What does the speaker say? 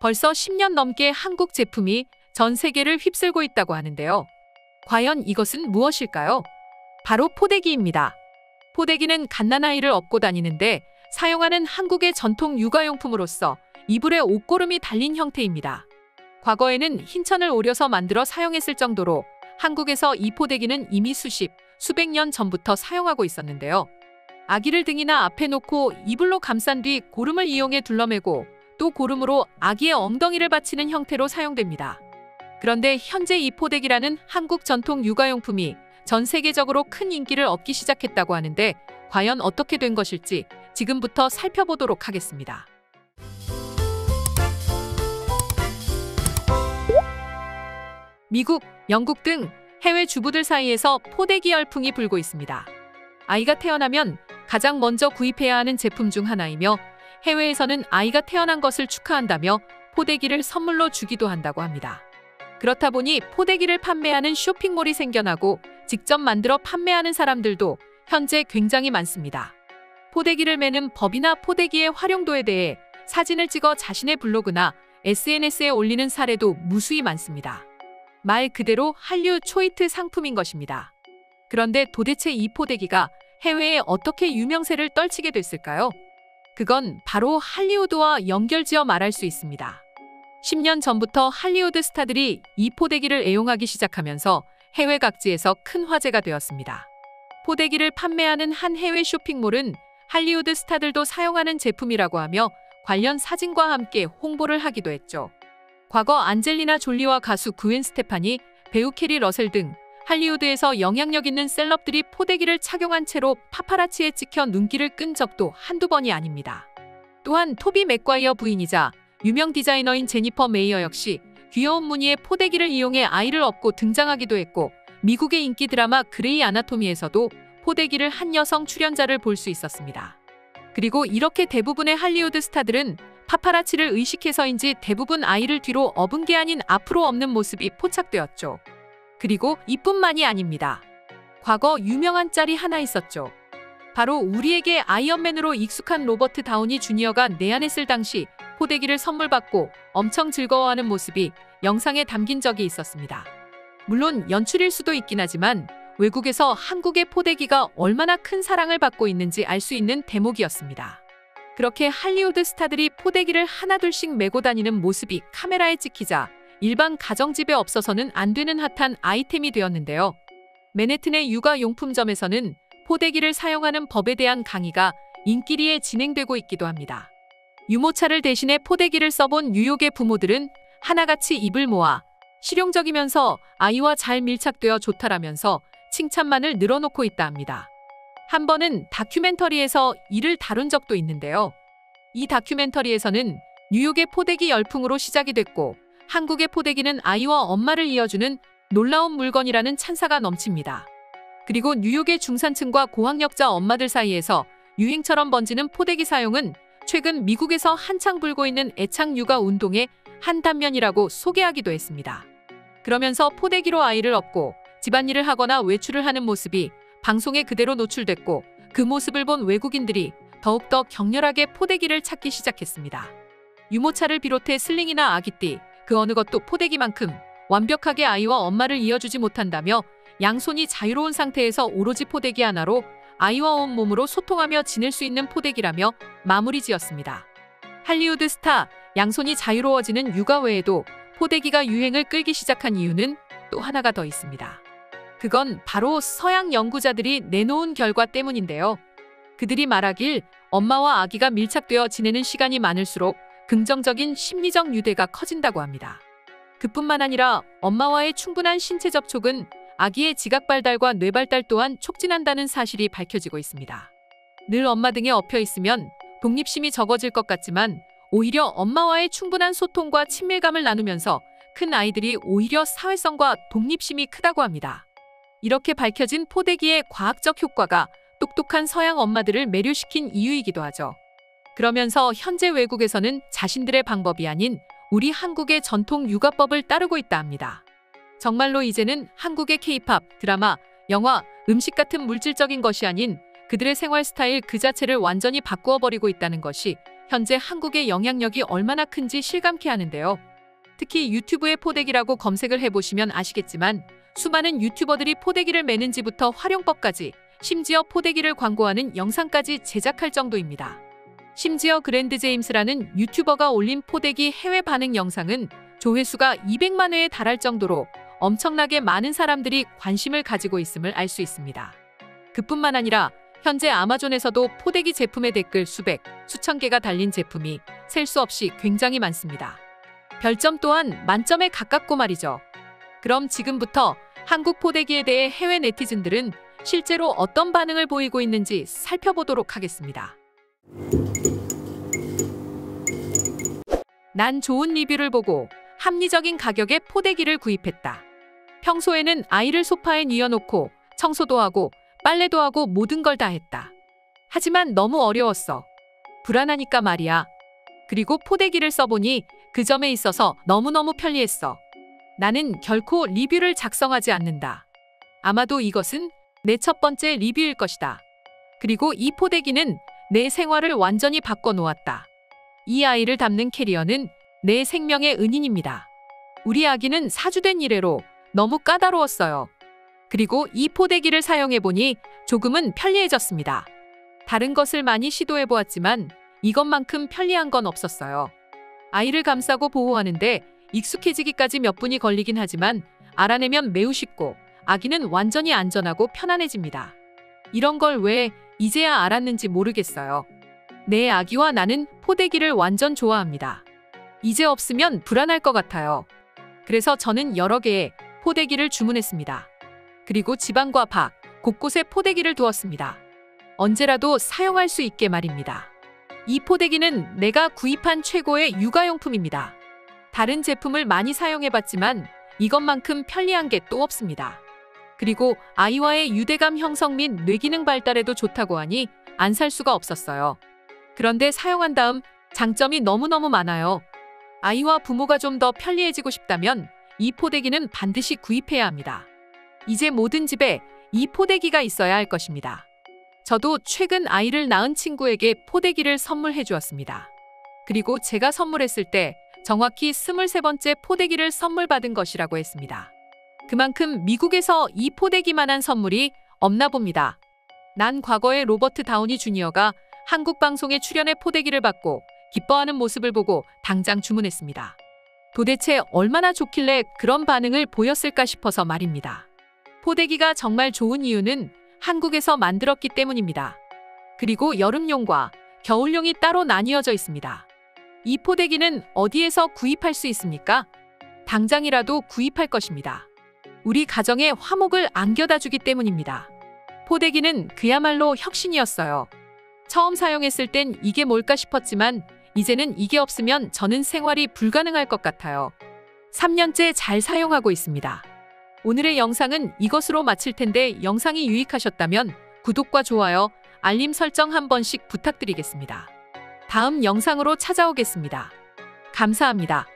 벌써 10년 넘게 한국 제품이 전 세계를 휩쓸고 있다고 하는데요. 과연 이것은 무엇일까요? 바로 포대기입니다. 포대기는 갓난아이를 업고 다니는데 사용하는 한국의 전통 육아용품으로서 이불에 옷고름이 달린 형태입니다. 과거에는 흰천을 오려서 만들어 사용했을 정도로 한국에서 이 포대기는 이미 수백 년 전부터 사용하고 있었는데요. 아기를 등이나 앞에 놓고 이불로 감싼 뒤 고름을 이용해 둘러매고 또 고름으로 아기의 엉덩이를 받치는 형태로 사용됩니다. 그런데 현재 이 포대기라는 한국 전통 육아용품이 전 세계적으로 큰 인기를 얻기 시작했다고 하는데 과연 어떻게 된 것일지 지금부터 살펴보도록 하겠습니다. 미국, 영국 등 해외 주부들 사이에서 포대기 열풍이 불고 있습니다. 아이가 태어나면 가장 먼저 구입해야 하는 제품 중 하나이며 해외에서는 아이가 태어난 것을 축하한다며 포대기를 선물로 주기도 한다고 합니다. 그렇다 보니 포대기를 판매하는 쇼핑몰이 생겨나고 직접 만들어 판매하는 사람들도 현재 굉장히 많습니다. 포대기를 매는 법이나 포대기의 활용도에 대해 사진을 찍어 자신의 블로그나 SNS에 올리는 사례도 무수히 많습니다. 말 그대로 한류 초이트 상품인 것입니다. 그런데 도대체 이 포대기가 해외에 어떻게 유명세를 떨치게 됐을까요? 그건 바로 할리우드와 연결지어 말할 수 있습니다. 10년 전부터 할리우드 스타들이 이 포대기를 애용하기 시작하면서 해외 각지에서 큰 화제가 되었습니다. 포대기를 판매하는 한 해외 쇼핑몰은 할리우드 스타들도 사용하는 제품이라고 하며 관련 사진과 함께 홍보를 하기도 했죠. 과거 안젤리나 졸리와 가수 그웬 스테파니, 배우 캐리 러셀 등 할리우드에서 영향력 있는 셀럽들이 포대기를 착용한 채로 파파라치에 찍혀 눈길을 끈 적도 한두 번이 아닙니다. 또한 토비 맥과이어 부인이자 유명 디자이너인 제니퍼 메이어 역시 귀여운 무늬의 포대기를 이용해 아이를 업고 등장하기도 했고 미국의 인기 드라마 그레이 아나토미에서도 포대기를 한 여성 출연자를 볼 수 있었습니다. 그리고 이렇게 대부분의 할리우드 스타들은 파파라치를 의식해서인지 대부분 아이를 뒤로 업은 게 아닌 앞으로 업는 모습이 포착되었죠. 그리고 이뿐만이 아닙니다. 과거 유명한 짤이 하나 있었죠. 바로 우리에게 아이언맨으로 익숙한 로버트 다우니 주니어가 내한했을 당시 포대기를 선물 받고 엄청 즐거워하는 모습이 영상에 담긴 적이 있었습니다. 물론 연출일 수도 있긴 하지만 외국에서 한국의 포대기가 얼마나 큰 사랑을 받고 있는지 알 수 있는 대목이었습니다. 그렇게 할리우드 스타들이 포대기를 하나둘씩 메고 다니는 모습이 카메라에 찍히자 일반 가정집에 없어서는 안 되는 핫한 아이템이 되었는데요. 맨해튼의 육아용품점에서는 포대기를 사용하는 법에 대한 강의가 인기리에 진행되고 있기도 합니다. 유모차를 대신해 포대기를 써본 뉴욕의 부모들은 하나같이 입을 모아 실용적이면서 아이와 잘 밀착되어 좋다라면서 칭찬만을 늘어놓고 있다 합니다. 한 번은 다큐멘터리에서 이를 다룬 적도 있는데요. 이 다큐멘터리에서는 뉴욕의 포대기 열풍으로 시작이 됐고 한국의 포대기는 아이와 엄마를 이어주는 놀라운 물건이라는 찬사가 넘칩니다. 그리고 뉴욕의 중산층과 고학력자 엄마들 사이에서 유행처럼 번지는 포대기 사용은 최근 미국에서 한창 불고 있는 애착 육아 운동의 한 단면이라고 소개하기도 했습니다. 그러면서 포대기로 아이를 업고 집안일을 하거나 외출을 하는 모습이 방송에 그대로 노출됐고 그 모습을 본 외국인들이 더욱더 격렬하게 포대기를 찾기 시작했습니다. 유모차를 비롯해 슬링이나 아기띠, 그 어느 것도 포대기만큼 완벽하게 아이와 엄마를 이어주지 못한다며 양손이 자유로운 상태에서 오로지 포대기 하나로 아이와 온몸으로 소통하며 지낼 수 있는 포대기라며 마무리 지었습니다. 할리우드 스타 양손이 자유로워지는 육아 외에도 포대기가 유행을 끌기 시작한 이유는 또 하나가 더 있습니다. 그건 바로 서양 연구자들이 내놓은 결과 때문인데요. 그들이 말하길 엄마와 아기가 밀착되어 지내는 시간이 많을수록 긍정적인 심리적 유대가 커진다고 합니다. 그뿐만 아니라 엄마와의 충분한 신체 접촉은 아기의 지각 발달과 뇌 발달 또한 촉진한다는 사실이 밝혀지고 있습니다. 늘 엄마 등에 엎여 있으면 독립심이 적어질 것 같지만 오히려 엄마와의 충분한 소통과 친밀감을 나누면서 큰 아이들이 오히려 사회성과 독립심이 크다고 합니다. 이렇게 밝혀진 포대기의 과학적 효과가 똑똑한 서양 엄마들을 매료시킨 이유이기도 하죠. 그러면서 현재 외국에서는 자신들의 방법이 아닌 우리 한국의 전통 육아법을 따르고 있다 합니다. 정말로 이제는 한국의 K-팝, 드라마, 영화, 음식 같은 물질적인 것이 아닌 그들의 생활 스타일 그 자체를 완전히 바꾸어 버리고 있다는 것이 현재 한국의 영향력이 얼마나 큰지 실감케 하는데요. 특히 유튜브에 포대기라고 검색을 해보시면 아시겠지만 수많은 유튜버들이 포대기를 매는지부터 활용법까지 심지어 포대기를 광고하는 영상까지 제작할 정도입니다. 심지어 그랜드 제임스라는 유튜버가 올린 포대기 해외 반응 영상은 조회수가 200만 회에 달할 정도로 엄청나게 많은 사람들이 관심을 가지고 있음을 알 수 있습니다. 그뿐만 아니라 현재 아마존에서도 포대기 제품의 댓글 수백, 수천 개가 달린 제품이 셀 수 없이 굉장히 많습니다. 별점 또한 만점에 가깝고 말이죠. 그럼 지금부터 한국 포대기에 대해 해외 네티즌들은 실제로 어떤 반응을 보이고 있는지 살펴보도록 하겠습니다. 난 좋은 리뷰를 보고 합리적인 가격에 포대기를 구입했다. 평소에는 아이를 소파에 뉘어놓고 청소도 하고 빨래도 하고 모든 걸 다 했다. 하지만 너무 어려웠어. 불안하니까 말이야. 그리고 포대기를 써보니 그 점에 있어서 너무너무 편리했어. 나는 결코 리뷰를 작성하지 않는다. 아마도 이것은 내 첫 번째 리뷰일 것이다. 그리고 이 포대기는 내 생활을 완전히 바꿔놓았다. 이 아이를 담는 캐리어는 내 생명의 은인입니다. 우리 아기는 사주된 이래로 너무 까다로웠어요. 그리고 이 포대기를 사용해보니 조금은 편리해졌습니다. 다른 것을 많이 시도해보았지만 이것만큼 편리한 건 없었어요. 아이를 감싸고 보호하는데 익숙해지기까지 몇 분이 걸리긴 하지만 알아내면 매우 쉽고 아기는 완전히 안전하고 편안해집니다. 이런 걸 왜 이제야 알았는지 모르겠어요. 내 아기와 나는 포대기를 완전 좋아합니다. 이제 없으면 불안할 것 같아요. 그래서 저는 여러 개의 포대기를 주문했습니다. 그리고 지방과 밖 곳곳에 포대기를 두었습니다. 언제라도 사용할 수 있게 말입니다. 이 포대기는 내가 구입한 최고의 육아용품입니다. 다른 제품을 많이 사용해봤지만 이것만큼 편리한 게 또 없습니다. 그리고 아이와의 유대감 형성 및 뇌기능 발달에도 좋다고 하니 안 살 수가 없었어요. 그런데 사용한 다음 장점이 너무너무 많아요. 아이와 부모가 좀 더 편리해지고 싶다면 이 포대기는 반드시 구입해야 합니다. 이제 모든 집에 이 포대기가 있어야 할 것입니다. 저도 최근 아이를 낳은 친구에게 포대기를 선물해 주었습니다. 그리고 제가 선물했을 때 정확히 23번째 포대기를 선물 받은 것이라고 했습니다. 그만큼 미국에서 이 포대기만한 선물이 없나 봅니다. 난 과거에 로버트 다우니 주니어가 한국 방송에 출연해 포대기를 받고 기뻐하는 모습을 보고 당장 주문했습니다. 도대체 얼마나 좋길래 그런 반응을 보였을까 싶어서 말입니다. 포대기가 정말 좋은 이유는 한국에서 만들었기 때문입니다. 그리고 여름용과 겨울용이 따로 나뉘어져 있습니다. 이 포대기는 어디에서 구입할 수 있습니까? 당장이라도 구입할 것입니다. 우리 가정에 화목을 안겨다 주기 때문입니다. 포대기는 그야말로 혁신이었어요. 처음 사용했을 땐 이게 뭘까 싶었지만 이제는 이게 없으면 저는 생활이 불가능할 것 같아요. 3년째 잘 사용하고 있습니다. 오늘의 영상은 이것으로 마칠 텐데 영상이 유익하셨다면 구독과 좋아요, 알림 설정 한 번씩 부탁드리겠습니다. 다음 영상으로 찾아오겠습니다. 감사합니다.